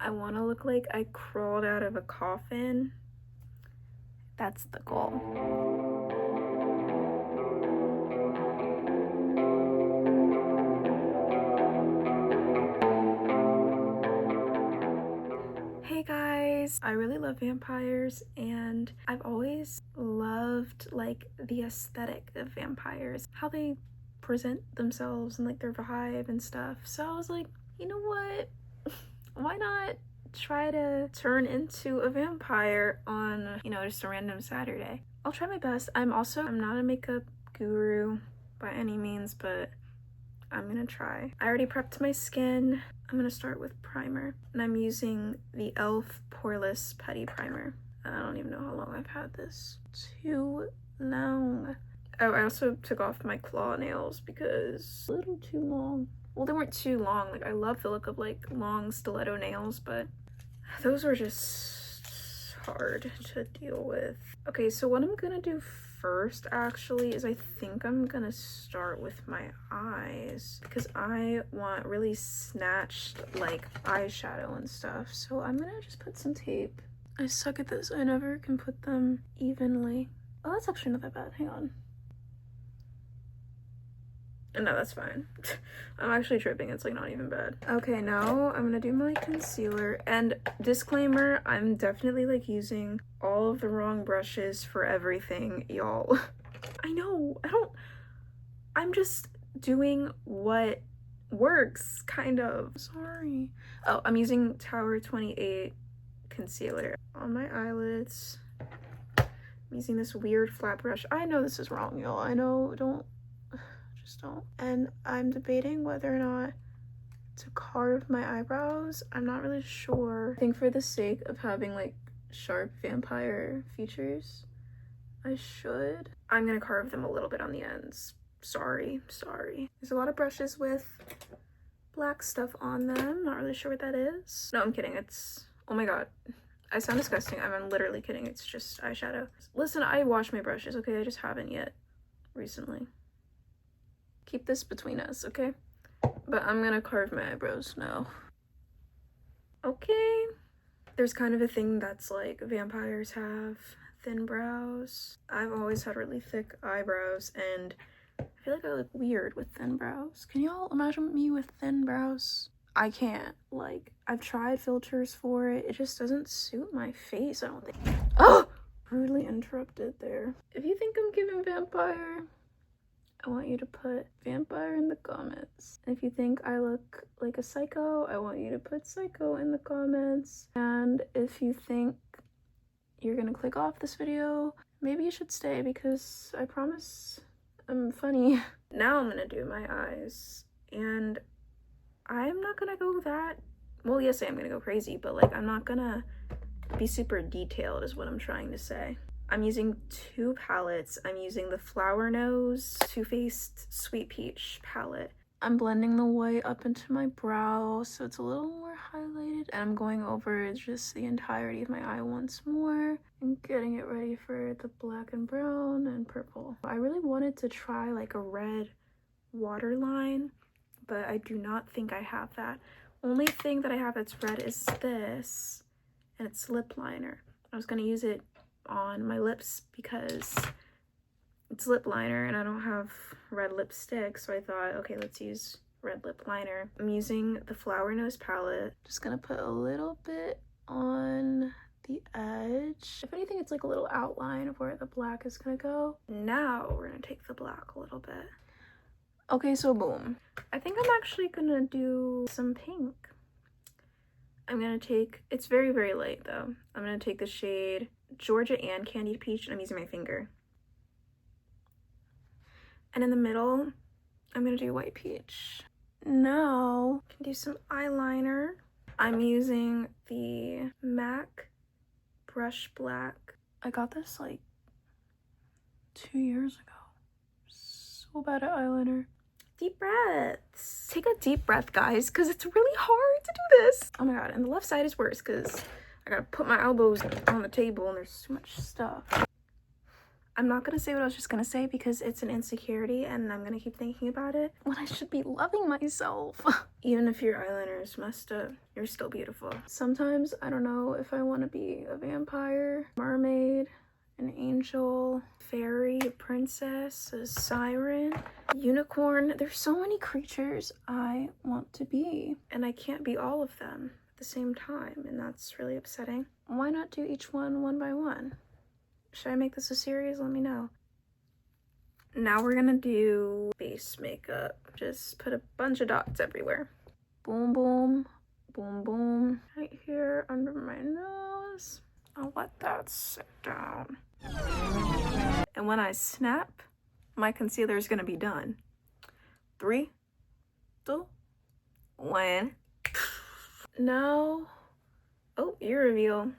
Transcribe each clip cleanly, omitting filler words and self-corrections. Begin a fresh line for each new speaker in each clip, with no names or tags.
I want to look like I crawled out of a coffin. That's the goal. Hey guys, I really love vampires and I've always loved like the aesthetic of vampires, how they present themselves and like their vibe and stuff. So I was like, you know what? Why not try to turn into a vampire on, you know, just a random Saturday? I'll try my best. I'm not a makeup guru by any means, but I'm gonna try. I already prepped my skin. I'm gonna start with primer, and I'm using the e.l.f. Poreless Putty Primer. I don't even know how long I've had this. Too long. Oh, I also took off my claw nails because a little too long. Well, they weren't too long. Like, I love the look of like long stiletto nails, but those were just hard to deal with. Okay, so what I'm gonna do first actually is I think I'm gonna start with my eyes because I want really snatched like eyeshadow and stuff. So I'm gonna just put some tape. I suck at this. I never can put them evenly. Oh, that's actually not that bad. Hang on. No, that's fine. I'm actually tripping. It's like not even bad. Okay, now I'm gonna do my concealer. And disclaimer, I'm definitely like using all of the wrong brushes for everything, y'all. I know, I'm just doing what works, kind of. Sorry. Oh, I'm using Tower 28 concealer on my eyelids. I'm using this weird flat brush. I know this is wrong, y'all. I know, don't. And I'm debating whether or not to carve my eyebrows. I'm not really sure. I think for the sake of having like sharp vampire features, I should. I'm gonna carve them a little bit on the ends. Sorry. There's a lot of brushes with black stuff on them. Not really sure what that is. No, I'm kidding. It's, oh my god. I sound disgusting. I'm literally kidding. It's just eyeshadow. Listen, I wash my brushes, okay? I just haven't yet recently. Keep this between us, okay? But I'm gonna carve my eyebrows now. Okay. There's kind of a thing that's like vampires have thin brows. I've always had really thick eyebrows and I feel like I look weird with thin brows. Can y'all imagine me with thin brows? I can't. Like, I've tried filters for it. It just doesn't suit my face, I don't think. Oh! Rudely interrupted there. If you think I'm giving vampire, I want you to put vampire in the comments. If you think I look like a psycho, I want you to put psycho in the comments. And if you think you're gonna click off this video, maybe you should stay because I promise I'm funny. Now I'm gonna do my eyes. And I'm not gonna go that, well, yes, I am gonna go crazy, but like I'm not gonna be super detailed is what I'm trying to say. I'm using two palettes. I'm using the Flower Nose Too Faced Sweet Peach palette. I'm blending the white up into my brow so it's a little more highlighted. And I'm going over just the entirety of my eye once more and getting it ready for the black and brown and purple. I really wanted to try like a red waterline, but I do not think I have that. Only thing that I have that's red is this, and it's lip liner. I was gonna use it on my lips because it's lip liner and I don't have red lipstick, so I thought, okay, let's use red lip liner. I'm using the Flower Nose palette. Just gonna put a little bit on the edge. If anything, it's like a little outline of where the black is gonna go. Now we're gonna take the black a little bit. Okay, so boom. I think I'm actually gonna do some pink. I'm gonna take, it's very, very light though. I'm gonna take the shade Georgia and Candied Peach, and I'm using my finger. And in the middle, I'm gonna do White Peach. Now, I can do some eyeliner. I'm using the MAC Brush Black. I got this like 2 years ago. So bad at eyeliner. Deep breaths. Take a deep breath, guys, because it's really hard to do this. Oh my god, and the left side is worse because I gotta put my elbows on the table and there's too much stuff. I'm not gonna say what I was just gonna say because it's an insecurity and I'm gonna keep thinking about it when I should be loving myself. Even if your eyeliner is messed up, you're still beautiful. Sometimes I don't know if I want to be a vampire, mermaid, an angel, fairy, a princess, a siren, unicorn. There's so many creatures I want to be, and I can't be all of them at the same time, and that's really upsetting. Why not do each one by one? Should I make this a series? Let me know. Now we're gonna do base makeup. Just put a bunch of dots everywhere. Boom, boom, boom, boom. Right here under my nose. I'll let that sit down. And when I snap, my concealer is gonna be done. 3, 2, 1. Now, oh, ear reveal.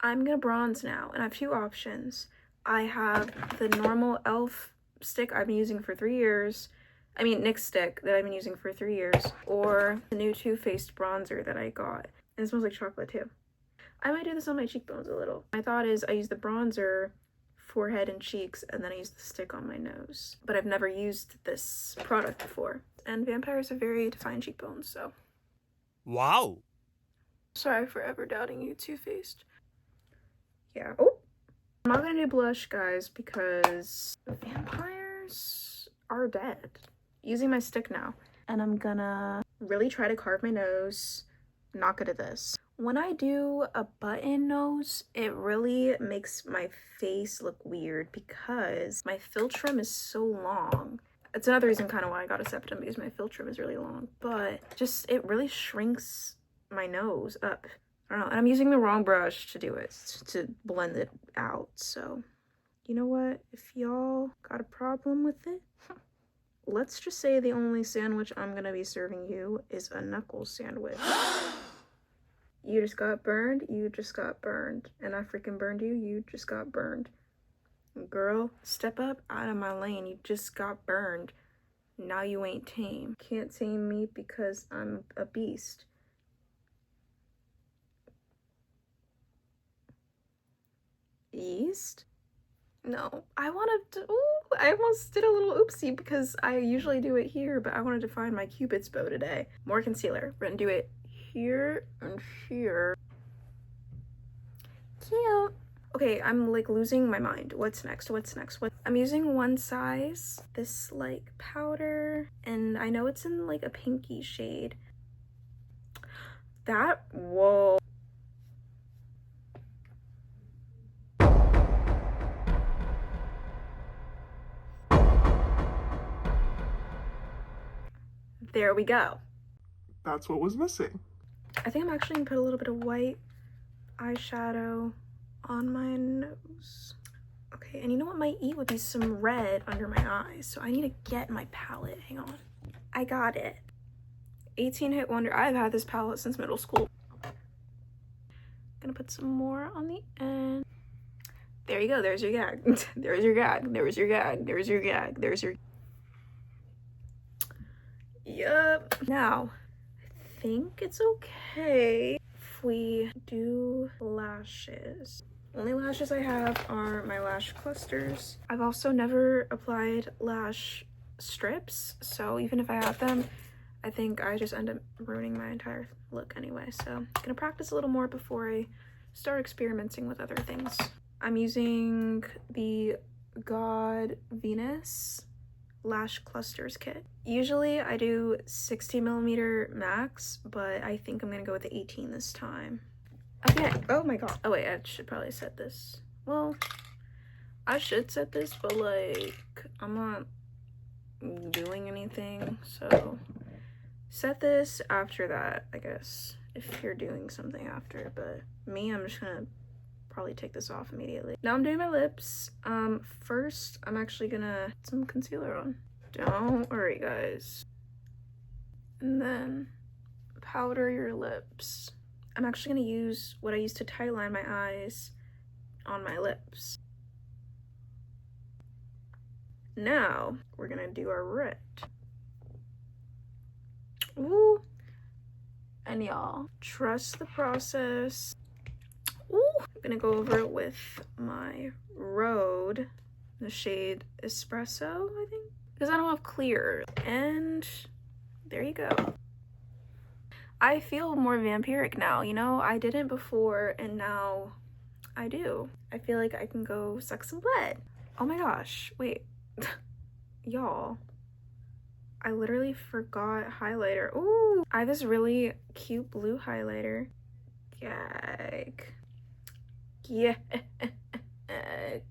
I'm gonna bronze now, and I have 2 options. I have the normal e.l.f. stick I've been using for 3 years. I mean, NYX stick that I've been using for 3 years. Or the new Too Faced bronzer that I got. And it smells like chocolate too. I might do this on my cheekbones a little. My thought is I use the bronzer, forehead and cheeks, and then I use the stick on my nose. But I've never used this product before. And vampires have very defined cheekbones, so.
Wow.
Sorry for ever doubting you, Too Faced. Yeah. Oh! I'm not gonna do blush, guys, because vampires are dead. Using my stick now. And I'm gonna really try to carve my nose. I'm not good at this. When I do a button nose, it really makes my face look weird because my philtrum is so long. It's another reason kind of why I got a septum, because my philtrum is really long. But just, it really shrinks my nose up. I don't know, and I'm using the wrong brush to do it, to blend it out, so you know what, if y'all got a problem with it, let's just say the only sandwich I'm gonna be serving you is a knuckle sandwich. You just got burned, and I freaking burned you, you just got burned. Girl, step up out of my lane, you just got burned. Now you ain't tame. Can't tame me because I'm a beast. East? No, I wanted to, ooh, I almost did a little oopsie because I usually do it here, but I wanted to find my Cupid's bow today. More concealer. We're gonna do it here and here. Cute. Okay, I'm like losing my mind. What's next? I'm using One Size, this like powder, and I know it's in like a pinky shade. Whoa. There we go.
That's what was missing.
I think I'm actually gonna put a little bit of white eyeshadow on my nose. Okay, and you know what might eat would be some red under my eyes, so I need to get my palette. Hang on. I got it. 18 Hit Wonder. I've had this palette since middle school. Gonna put some more on the end. There you go. There's your gag. There's your gag. There's your gag. There's your gag. There's your... Yup. Now, I think it's okay if we do lashes. Only lashes I have are my lash clusters. I've also never applied lash strips, so even if I have them, I think I just end up ruining my entire look anyway. So I'm gonna practice a little more before I start experimenting with other things. I'm using the God Venus lash clusters kit. Usually I do 60mm max, but I think I'm gonna go with the 18 this time. Okay. Oh my god. Oh wait, I should probably set this. Well, I should set this, but like I'm not doing anything, so set this after that, I guess, if you're doing something after. But me, I'm just gonna probably take this off immediately. Now I'm doing my lips. First I'm actually gonna put some concealer on. Don't worry, guys. And then powder your lips. I'm actually gonna use what I used to tightline my eyes on my lips. Now we're gonna do our red. Ooh. And y'all, trust the process. Ooh. I'm gonna go over it with my Rhode the shade Espresso, I think, because I don't have clear. And there you go. I feel more vampiric now, you know? I didn't before, and now I do. I feel like I can go suck some blood. Oh my gosh, wait. Y'all, I literally forgot highlighter. Ooh, I have this really cute blue highlighter. Gag. Yeah. I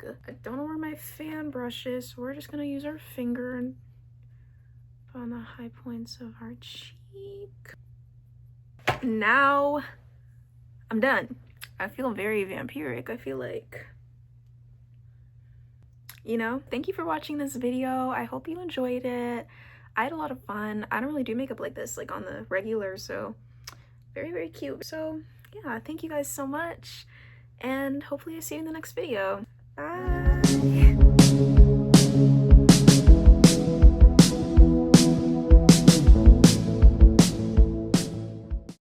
don't know where my fan brush is, so we're just gonna use our finger and put on the high points of our cheek. Now I'm done. I feel very vampiric. I feel like, you know, thank you for watching this video. I hope you enjoyed it. I had a lot of fun. I don't really do makeup like this, like on the regular, so very, very cute. So yeah, thank you guys so much, and hopefully I see you in the next video. Bye.